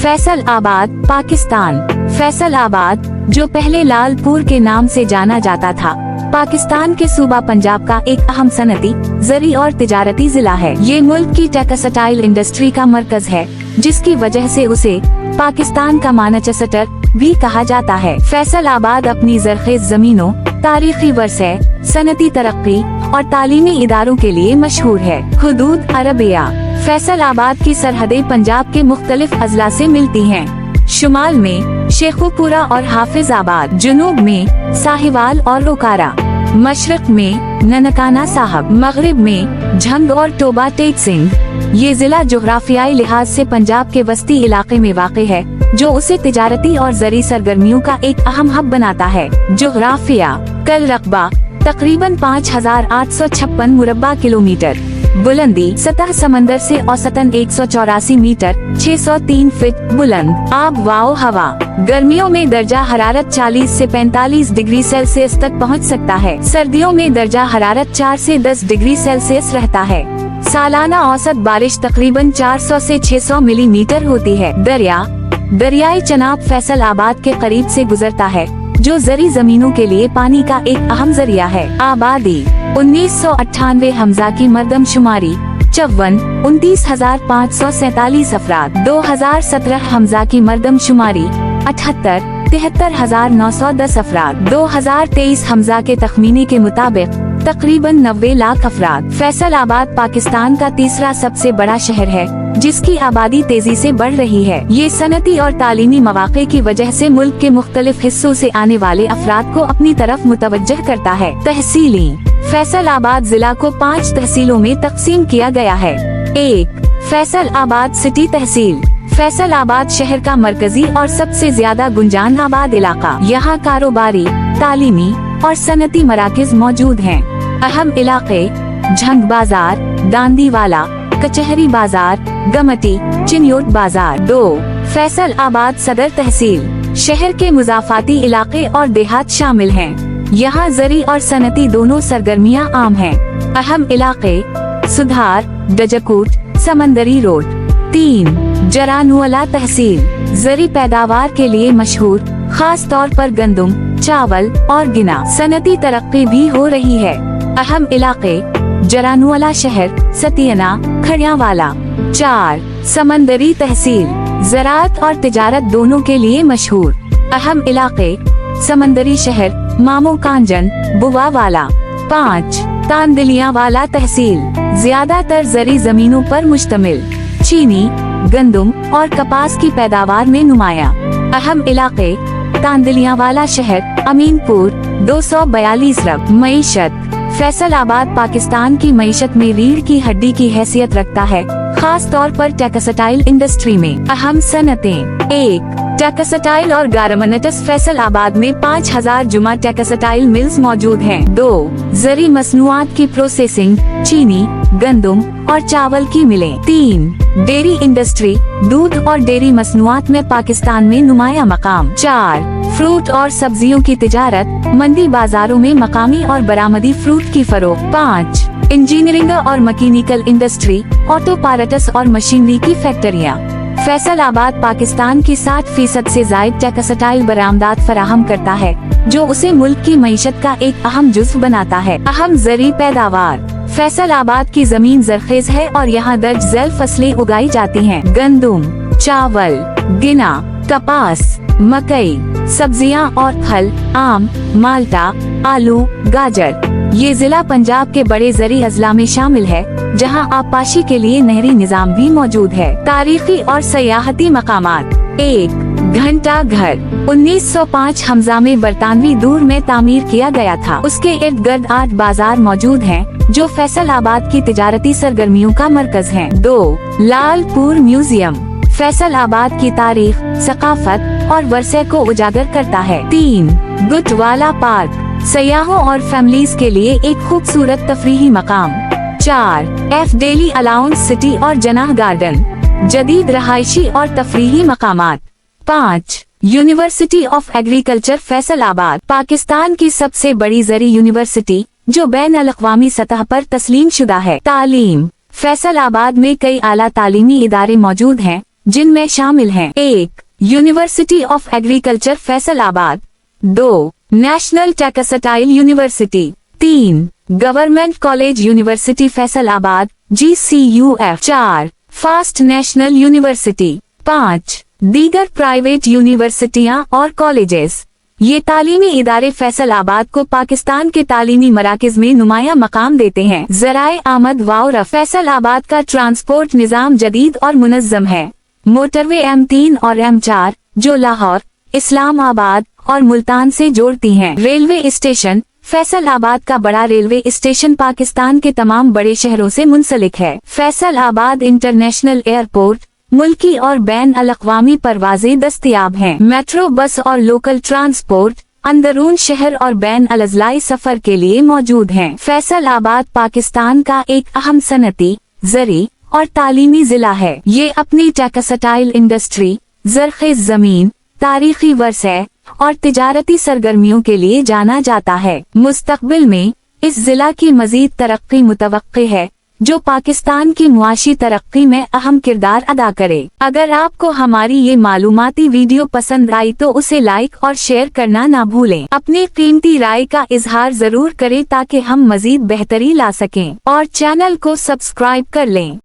फैसल आबाद, पाकिस्तान। फैसल आबाद, जो पहले लालपुर के नाम से जाना जाता था, पाकिस्तान के सूबा पंजाब का एक अहम सनती, ज़री और तिजारती जिला है। ये मुल्क की टेक्सटाइल इंडस्ट्री का मरकज है, जिसकी वजह से उसे पाकिस्तान का मैनचेस्टर भी कहा जाता है। फैसल आबाद अपनी ज़रख़ेज़ ज़मीनों, तारीखी वरसे, सनती तरक्की और तालीमी इदारों के लिए मशहूर है। हुदूद अरबिया। फैसल आबाद की सरहदें पंजाब के मुख्तलिफ अजला से मिलती हैं। शुमाल में शेखुपुरा और हाफिज आबाद, जुनूब में साहिवाल और रोकारा, मशरक में ननकाना साहब, मगरिब में झंग और टोबा टेक सिंह। ये जिला जोग्राफियाई लिहाज से पंजाब के वस्ती इलाके में वाक़ है, जो उसे तिजारती और ज़री सरगर्मियों का एक अहम हब बनाता है। जोग्राफिया। कल रकबा तकरीबन 5856 मुरब्बा किलोमीटर। बुलंदी सतह समंदर से औसतन 184 मीटर 603 फीट बुलंद। आब वाओ हवा। गर्मियों में दर्जा हरारत 40 से 45 डिग्री सेल्सियस तक पहुंच सकता है। सर्दियों में दर्जा हरारत 4 से 10 डिग्री सेल्सियस रहता है। सालाना औसत बारिश तकरीबन 400 से 600 मिलीमीटर होती है। दरियाई चनाब फैसल आबाद के करीब से गुजरता है, जो ज़री जमीनों के लिए पानी का एक अहम जरिया है। आबादी 1998 हमजा की मर्दमशुमारी 54 29,547 अफराद। 2017 हमजा की मर्दमशुमारी 78 73,910 अफराद। 2023 हमजा के तखमीने के मुताबिक तकरीबन 90 लाख अफराद। फैसल आबाद पाकिस्तान का तीसरा सबसे बड़ा शहर है, जिसकी आबादी तेजी से बढ़ रही है। ये सनती और तालीमी मौक़े की वजह से मुल्क के मुख्तलिफ हिस्सों से आने वाले अफराद को अपनी तरफ मुतवज्जह करता है। तहसीली। फैसल आबाद जिला को 5 तहसीलों में तकसीम किया गया है। 1. फैसल आबाद सिटी तहसील। फैसल आबाद शहर का मरकजी और सबसे ज्यादा गुंजान आबाद इलाका। यहाँ कारोबारी, तालीमी और सनती मराकज मौजूद हैं। अहम इलाके झंग बाजार, दांदीवाला, कचहरी बाजार, गमटी, चिन्योट बाजार। 2. फैसल आबाद सदर तहसील। शहर के मुजाफाती इलाके और देहात शामिल हैं। यहाँ ज़री और सनती दोनों सरगर्मियाँ आम हैं। अहम इलाके सुधार, डजकूट, समंदरी रोड। 3. जरानुअला तहसील। ज़री पैदावार के लिए मशहूर, खास तौर पर गंदम, चावल और गिना। सनती तरक्की भी हो रही है। अहम इलाके जरानुअला शहर, सतियना, खड़ियावाला। 4. समंदरी तहसील। ज़राअत और तिजारत दोनों के लिए मशहूर। अहम इलाके समंदरी शहर, मामो कांजन, बुवावाला। 5. तांदलियावाला तहसील। ज्यादातर ज़री जमीनों पर मुश्तमिल, चीनी, गंदम और कपास की पैदावार में नुमाया। अहम इलाके तांदलियावाला शहर, अमीनपुर, 242 रब। मईशत। फैसल आबाद पाकिस्तान की मईशत में रीढ़ की हड्डी की हैसियत रखता है, खास तौर पर टेक्सटाइल इंडस्ट्री में। अहम सनतें। 1. टेक्सटाइल और गारमेंट्स। फैसल आबाद में 5000 जुमा टेक्सटाइल मिल्स मौजूद हैं। 2. ज़री मसनूआत की प्रोसेसिंग, चीनी, गंदम और चावल की मिलें। 3. Dairy industry. दूध और डेयरी मसनूआत में पाकिस्तान में नुमाया मकाम। 4. फ्रूट और सब्जियों की तिजारत, मंडी बाजारों में मकामी और बरामदी फ्रूट की फरोख्त। 5. इंजीनियरिंग और मैकेनिकल इंडस्ट्री, ऑटो पार्ट्स और मशीनरी की फैक्ट्रियाँ। फैसल आबाद पाकिस्तान की 60% से जायद टेक्सटाइल बरामदात फराहम करता है, जो उसे मुल्क की मईशत का एक अहम जुज़्व बनाता है। अहम ज़री पैदावार। फैसल आबाद की जमीन ज़रख़ेज़ है और यहाँ दर्ज झैल फसलें उगाई जाती हैं। गंदम, चावल, गिना, कपास, मकई, सब्जियाँ और फल, आम, माल्टा, आलू, गाजर। ये जिला पंजाब के बड़े ज़री अजला में शामिल है, जहाँ आबपाशी के लिए नहरी निज़ाम भी मौजूद है। तारीखी और सयाहती मकामात। 1. घंटा घर। 1905 हमजा में बरतानवी दूर में तामीर किया गया था। उसके इर्द गिर्द 8 बाजार मौजूद हैं, जो फैसल आबाद की तिजारती सरगर्मियों का मरकज हैं। 2. लालपुर म्यूजियम। फैसल आबाद की तारीख, सकाफत और वरसे को उजागर करता है। 3. गुटवाला पार्क। सयाहों और फैमिलीज के लिए एक खूबसूरत तफरीही मकाम। 4. एफ डेली अलाउंस सिटी और जनाह गार्डन, जदीद रहायशी और तफरीही मकामात। 5. यूनिवर्सिटी ऑफ एग्रीकल्चर फैसल आबाद, पाकिस्तान की सबसे बड़ी ज़री यूनिवर्सिटी, जो बैन अल-अक़वामी सतह पर तस्लीम शुदा है। तालीम। फैसल आबाद में कई आला तालीमी इदारे मौजूद हैं, जिनमें शामिल हैं 1. University of agriculture Faisalabad, 2. National textile university, 3. Government college university Faisalabad GCUF, 4. Fast national university, 5. दीगर प्राइवेट यूनिवर्सिटियां और कॉलेजेस। ये तालीमी इदारे फैसलाबाद को पाकिस्तान के तालीमी मराकज में नुमाया मकाम देते हैं। ज़राए आमद वाउर फैसलाबाद का ट्रांसपोर्ट निज़ाम जदीद और मुनज़्ज़म है। मोटरवे M3 और M4 जो लाहौर, इस्लामाबाद और मुल्तान से जोड़ती हैं। रेलवे स्टेशन फैसलाबाद का बड़ा रेलवे स्टेशन पाकिस्तान के तमाम बड़े शहरों से मुंसलिक है। फैसलाबाद इंटरनेशनल एयरपोर्ट, मुल्की और बैन अल-अक़वामी परवाजें दस्तयाब हैं। मेट्रो बस और लोकल ट्रांसपोर्ट अंदरून शहर और बैन अल-अज़लाई सफर के लिए मौजूद हैं। फैसलाबाद पाकिस्तान का एक अहम सनती, ज़री और तालीमी जिला है। ये अपनी टेक्सटाइल इंडस्ट्री, ज़रख़ेज़ ज़मीन, तारीखी वरसे और तिजारती सरगर्मियों के लिए जाना जाता है। मुस्तक़बिल में इस जिला की मज़ीद तरक्की मुतवक्की है, जो पाकिस्तान की मुआशी तरक्की में अहम किरदार अदा करे। अगर आपको हमारी ये मालूमाती वीडियो पसंद आई तो उसे लाइक और शेयर करना ना भूलें। अपनी कीमती राय का इजहार जरूर करें ताकि हम मजीद बेहतरी ला सकें और चैनल को सब्सक्राइब कर लें।